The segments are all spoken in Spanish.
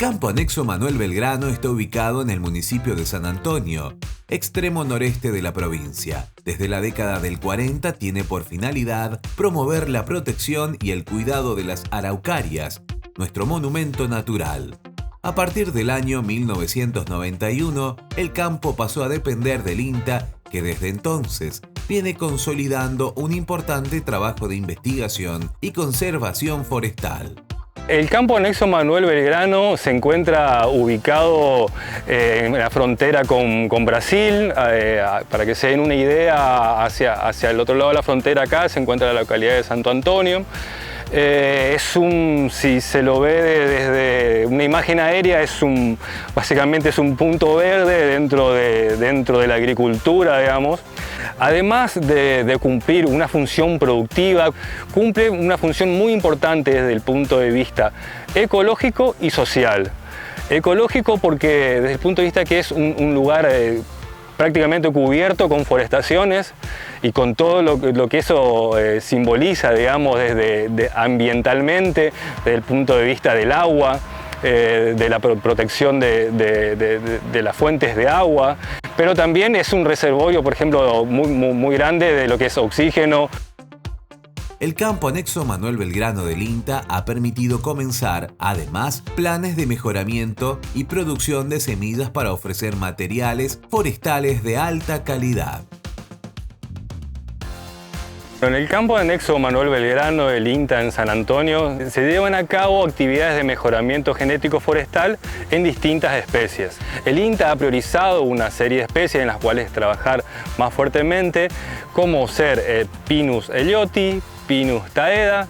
campo anexo Manuel Belgrano está ubicado en el municipio de San Antonio, extremo noreste de la provincia. Desde la década del 40 tiene por finalidad promover la protección y el cuidado de las araucarias, nuestro monumento natural. A partir del año 1991, el campo pasó a depender del INTA, que desde entonces viene consolidando un importante trabajo de investigación y conservación forestal. El campo anexo Manuel Belgrano se encuentra ubicado en la frontera con Brasil. Para que se den una idea, hacia el otro lado de la frontera acá se encuentra la localidad de Santo Antonio. Si se lo ve desde una imagen aérea, básicamente es un punto verde dentro de la agricultura, digamos. Además de cumplir una función productiva, cumple una función muy importante desde el punto de vista ecológico y social. Ecológico porque desde el punto de vista que es un lugar prácticamente cubierto con forestaciones y con todo lo que eso simboliza, digamos, ambientalmente, desde el punto de vista del agua, de la protección de las fuentes de agua, pero también es un reservorio, por ejemplo, muy grande de lo que es oxígeno. El campo anexo Manuel Belgrano del INTA ha permitido comenzar, además, planes de mejoramiento y producción de semillas para ofrecer materiales forestales de alta calidad. En el campo anexo Manuel Belgrano del INTA en San Antonio se llevan a cabo actividades de mejoramiento genético forestal en distintas especies. El INTA ha priorizado una serie de especies en las cuales trabajar más fuertemente, como ser Pinus ellioti, Pinus taeda,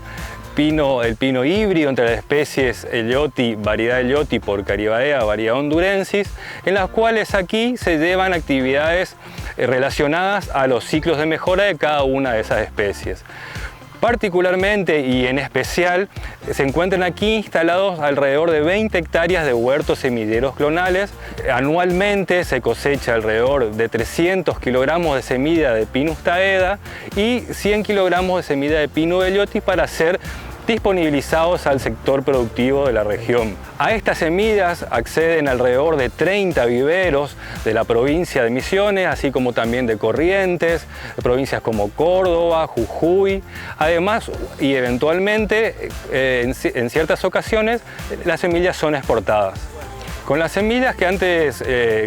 el pino híbrido entre las especies ellioti, variedad ellioti por Caribaea, variedad hondurensis, en las cuales aquí se llevan actividades relacionadas a los ciclos de mejora de cada una de esas especies. Particularmente y en especial se encuentran aquí instalados alrededor de 20 hectáreas de huertos semilleros clonales. Anualmente se cosecha alrededor de 300 kilogramos de semilla de Pinus taeda y 100 kilogramos de semilla de Pinus ellioti para ser disponibilizados al sector productivo de la región. A estas semillas acceden alrededor de 30 viveros de la provincia de Misiones, así como también de Corrientes, de provincias como Córdoba, Jujuy. Además, y eventualmente, en ciertas ocasiones, las semillas son exportadas. Con las semillas que antes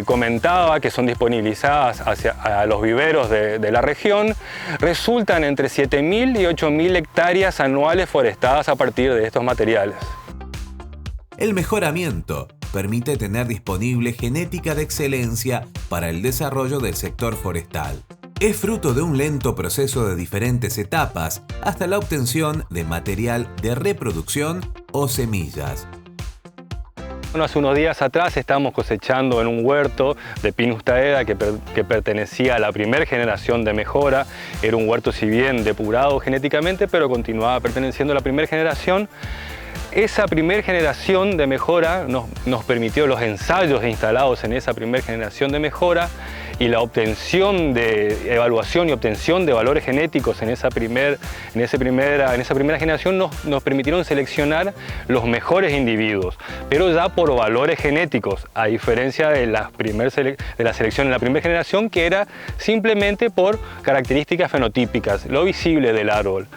comentaba, que son disponibilizadas a los viveros de la región, resultan entre 7.000 y 8.000 hectáreas anuales forestadas a partir de estos materiales. El mejoramiento permite tener disponible genética de excelencia para el desarrollo del sector forestal. Es fruto de un lento proceso de diferentes etapas hasta la obtención de material de reproducción o semillas. Hace unos días atrás estábamos cosechando en un huerto de Pinus taeda que pertenecía a la primera generación de mejora. Era un huerto si bien depurado genéticamente, pero continuaba perteneciendo a la primera generación. Esa primera generación de mejora nos permitió los ensayos instalados en esa primera generación de mejora y la obtención de evaluación y obtención de valores genéticos en esa primera generación nos permitieron seleccionar los mejores individuos, pero ya por valores genéticos, a diferencia de la selección en la primera generación, que era simplemente por características fenotípicas, lo visible del árbol.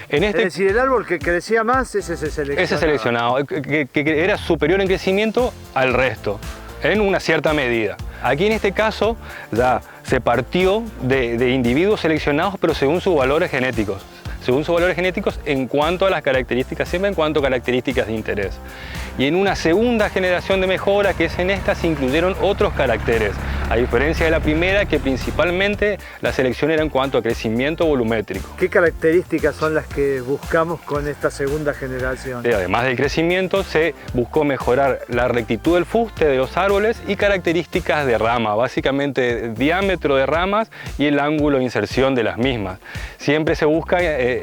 Es decir, el árbol que crecía más, ese se seleccionaba. Ese seleccionado, que era superior en crecimiento al resto, en una cierta medida. Aquí en este caso ya se partió de individuos seleccionados, pero según sus valores genéticos. En cuanto a las características, siempre en cuanto a características de interés. Y en una segunda generación de mejora, que es en esta, se incluyeron otros caracteres, a diferencia de la primera, que principalmente la selección era en cuanto a crecimiento volumétrico. ¿Qué características son las que buscamos con esta segunda generación? Además del crecimiento, se buscó mejorar la rectitud del fuste de los árboles y características de rama, básicamente el diámetro de ramas y el ángulo de inserción de las mismas. Siempre se busca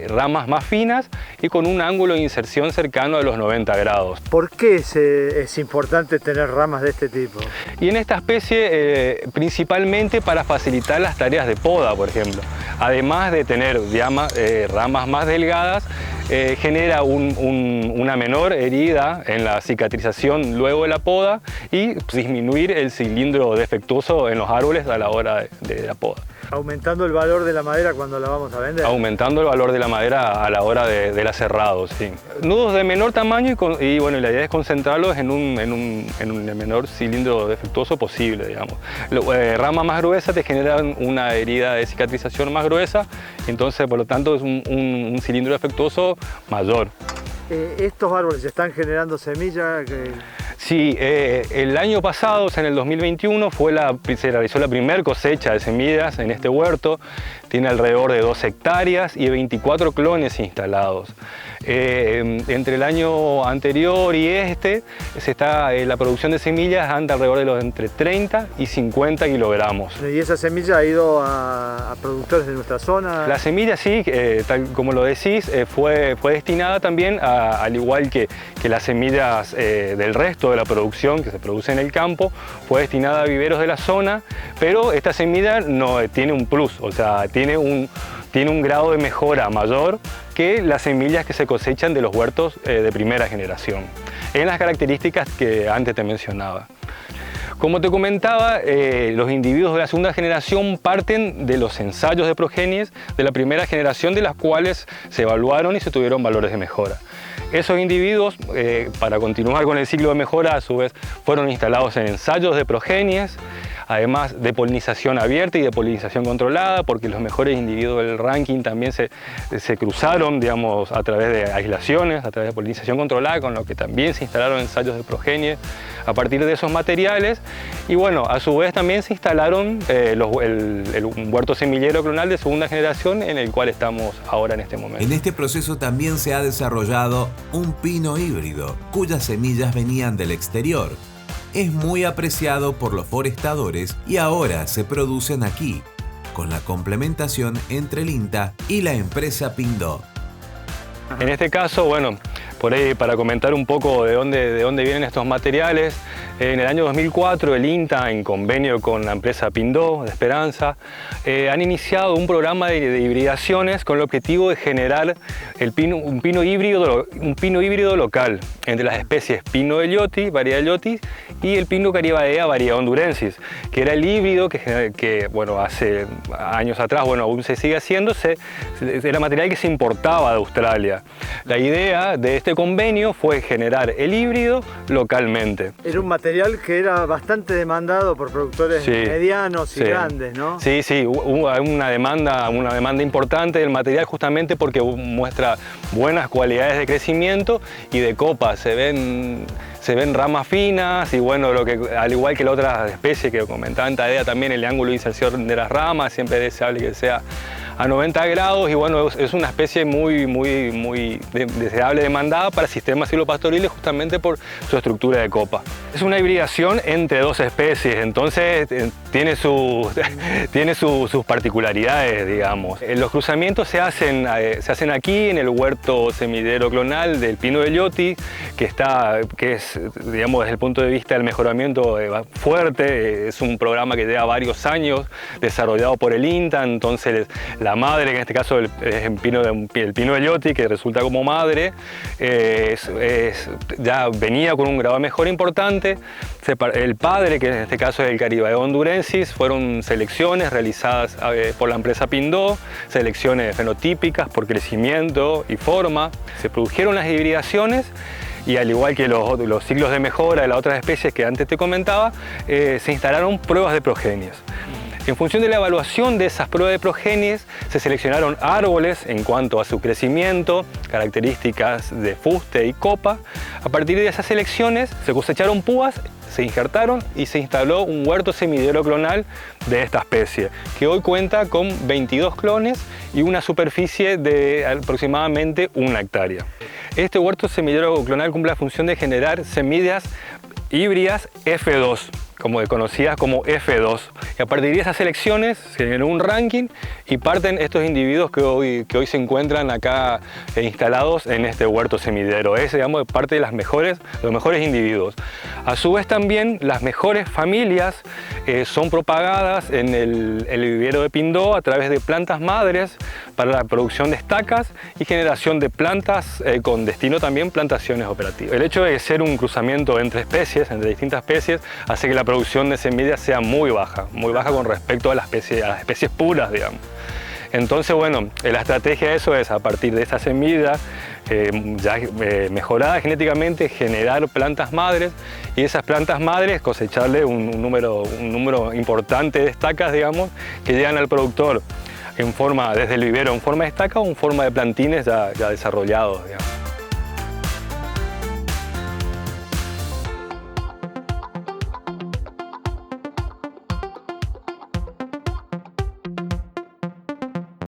ramas más finas y con un ángulo de inserción cercano a los 90 grados. ¿Por qué es importante tener ramas de este tipo? Y en esta especie principalmente para facilitar las tareas de poda, por ejemplo. Además de tener ramas más delgadas, genera una menor herida en la cicatrización luego de la poda y disminuir el cilindro defectuoso en los árboles a la hora de la poda. Aumentando el valor de la madera cuando la vamos a vender. Aumentando el valor de la madera a la hora del aserrado, sí. Nudos de menor tamaño y bueno, la idea es concentrarlos en el menor cilindro defectuoso posible, digamos. Ramas más gruesas te generan una herida de cicatrización más gruesa, entonces por lo tanto es un cilindro defectuoso mayor. ¿Estos árboles están generando semillas? Sí, el año pasado, o sea, en el 2021, se realizó la primera cosecha de semillas en este huerto. Tiene alrededor de 2 hectáreas y 24 clones instalados. Entre el año anterior y la producción de semillas anda alrededor de entre 30 y 50 kilogramos. ¿Y esa semilla ha ido a productores de nuestra zona? La semilla sí, tal como lo decís, fue destinada también, al igual que las semillas del resto de la producción que se produce en el campo, fue destinada a viveros de la zona, pero esta semilla no tiene un plus, o sea, tiene un grado de mejora mayor que las semillas que se cosechan de los huertos de primera generación, en las características que antes te mencionaba. Como te comentaba, los individuos de la segunda generación parten de los ensayos de progenies de la primera generación, de las cuales se evaluaron y se tuvieron valores de mejora. Esos individuos, para continuar con el ciclo de mejora, a su vez fueron instalados en ensayos de progenies, además de polinización abierta y de polinización controlada, porque los mejores individuos del ranking también se cruzaron, digamos, a través de aislaciones, a través de polinización controlada, con lo que también se instalaron ensayos de progenies a partir de esos materiales. Y bueno, a su vez también se instalaron un huerto semillero clonal de segunda generación, en el cual estamos ahora en este momento. En este proceso también se ha desarrollado un pino híbrido, cuyas semillas venían del exterior. Es muy apreciado por los forestadores y ahora se producen aquí, con la complementación entre el INTA y la empresa Pindó. En este caso, bueno, por ahí para comentar un poco de dónde vienen estos materiales, en el año 2004 el INTA, en convenio con la empresa Pindó de Esperanza, han iniciado un programa de hibridaciones con el objetivo de generar un pino híbrido local entre las especies Pino de Liotti, variedad de Liotti, y el Pino Caribaea, variedad hondurensis, que era el híbrido que bueno, hace años atrás, bueno, aún se sigue haciéndose, era material que se importaba de Australia. La idea de este convenio fue generar el híbrido localmente. Era un material que era bastante demandado por productores medianos y grandes, ¿no? Sí, hubo una demanda importante del material, justamente porque muestra buenas cualidades de crecimiento y de copa. Se ven ramas finas y bueno, al igual que la otra especie que comentaba en Tadea también, el ángulo de inserción de las ramas siempre es deseable que sea a 90 grados y bueno, es una especie muy deseable, demandada para sistemas silvopastoriles justamente por su estructura de copa. Es una hibridación entre dos especies, entonces tiene sus particularidades, digamos. Los cruzamientos se hacen aquí en el huerto semillero clonal del Pino de Liotti, que es, digamos, desde el punto de vista del mejoramiento fuerte. Es un programa que lleva varios años, desarrollado por el INTA, entonces la madre, que en este caso es el Pino de Liotti, que resulta como madre, ya venía con un grado de mejora importante. El padre, que en este caso es el Caribaea hondurensis, fueron selecciones realizadas por la empresa Pindó, selecciones fenotípicas por crecimiento y forma. Se produjeron las hibridaciones y al igual que los ciclos de mejora de las otras especies que antes te comentaba, se instalaron pruebas de progenies. En función de la evaluación de esas pruebas de progenies, se seleccionaron árboles en cuanto a su crecimiento, características de fuste y copa. A partir de esas selecciones se cosecharon púas, se injertaron y se instaló un huerto semillero clonal de esta especie, que hoy cuenta con 22 clones y una superficie de aproximadamente 1 hectárea. Este huerto semillero clonal cumple la función de generar semillas híbridas F2, conocidas como F2. Y a partir de esas selecciones se generó un ranking y parten estos individuos que hoy se encuentran acá instalados en este huerto semillero. Es, digamos, parte de los mejores individuos. A su vez también las mejores familias son propagadas en el vivero de Pindó a través de plantas madres para la producción de estacas y generación de plantas con destino también plantaciones operativas. El hecho de ser un cruzamiento entre especies, entre distintas especies, hace que la producción de semillas sea muy baja con respecto a las especies puras, digamos. Entonces, bueno, la estrategia de eso es, a partir de esa semilla mejorada genéticamente, generar plantas madres y esas plantas madres cosecharle un número importante de estacas, digamos, que llegan al productor desde el vivero en forma de estaca o en forma de plantines ya desarrollados, digamos.